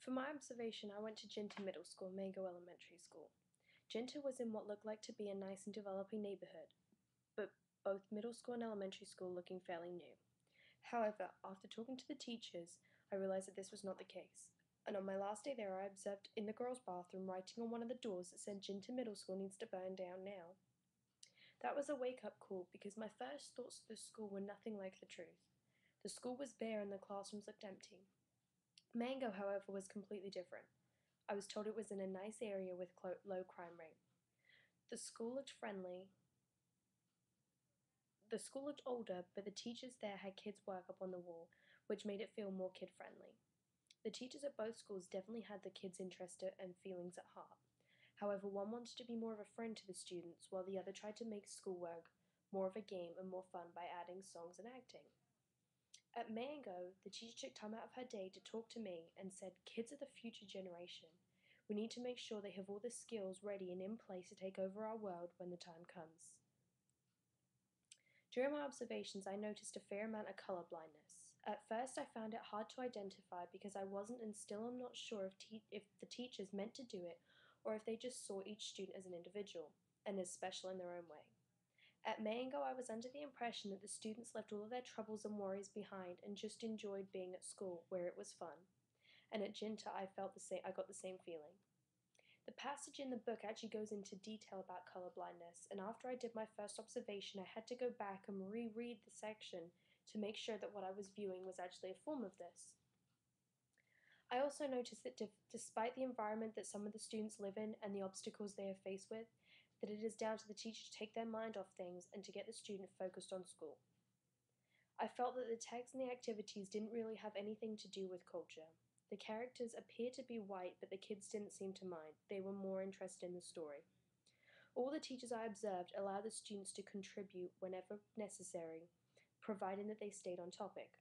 For my observation, I went to Jinta Middle School, Mango Elementary School. Jinta was in what looked like to be a nice and developing neighborhood, but both middle school and elementary school looking fairly new. However, after talking to the teachers, I realized that this was not the case. And on my last day there, I observed in the girls' bathroom writing on one of the doors that said Jinta Middle School needs to burn down now. That was a wake-up call because my first thoughts of the school were nothing like the truth. The school was bare and the classrooms looked empty. Mango, however, was completely different. I was told it was in a nice area with low crime rate. The school looked friendly. The school looked older, but the teachers there had kids' work up on the wall, which made it feel more kid-friendly. The teachers at both schools definitely had the kids' interests and feelings at heart. However, one wanted to be more of a friend to the students, while the other tried to make schoolwork more of a game and more fun by adding songs and acting. At Mango, the teacher took time out of her day to talk to me and said, "Kids are the future generation. We need to make sure they have all the skills ready and in place to take over our world when the time comes." During my observations, I noticed a fair amount of color blindness. At first, I found it hard to identify because I wasn't and still am not sure if the teachers meant to do it or if they just saw each student as an individual and as special in their own way. At Mango, I was under the impression that the students left all of their troubles and worries behind and just enjoyed being at school, where it was fun. And at Jinta, I got the same feeling. The passage in the book actually goes into detail about colorblindness, and after I did my first observation, I had to go back and reread the section to make sure that what I was viewing was actually a form of this. I also noticed that despite the environment that some of the students live in and the obstacles they are faced with, that it is down to the teacher to take their mind off things and to get the student focused on school. I felt that the text and the activities didn't really have anything to do with culture. The characters appeared to be white, but the kids didn't seem to mind. They were more interested in the story. All the teachers I observed allowed the students to contribute whenever necessary, providing that they stayed on topic.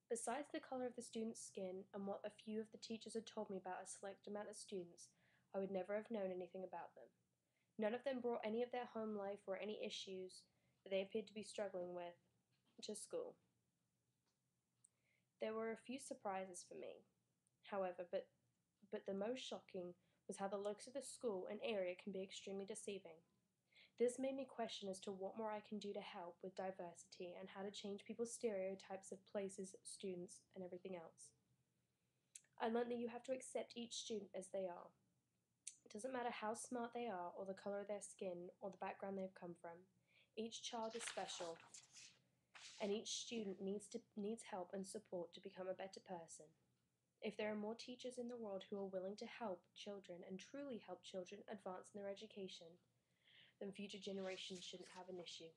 Besides the color of the students' skin and what a few of the teachers had told me about a select amount of students, I would never have known anything about them. None of them brought any of their home life or any issues that they appeared to be struggling with to school. There were a few surprises for me, however, but the most shocking was how the looks of the school and area can be extremely deceiving. This made me question as to what more I can do to help with diversity and how to change people's stereotypes of places, students, and everything else. I learned that you have to accept each student as they are. It doesn't matter how smart they are, or the color of their skin, or the background they've come from. Each child is special, and each student needs help and support to become a better person. If there are more teachers in the world who are willing to help children and truly help children advance in their education, then future generations shouldn't have an issue.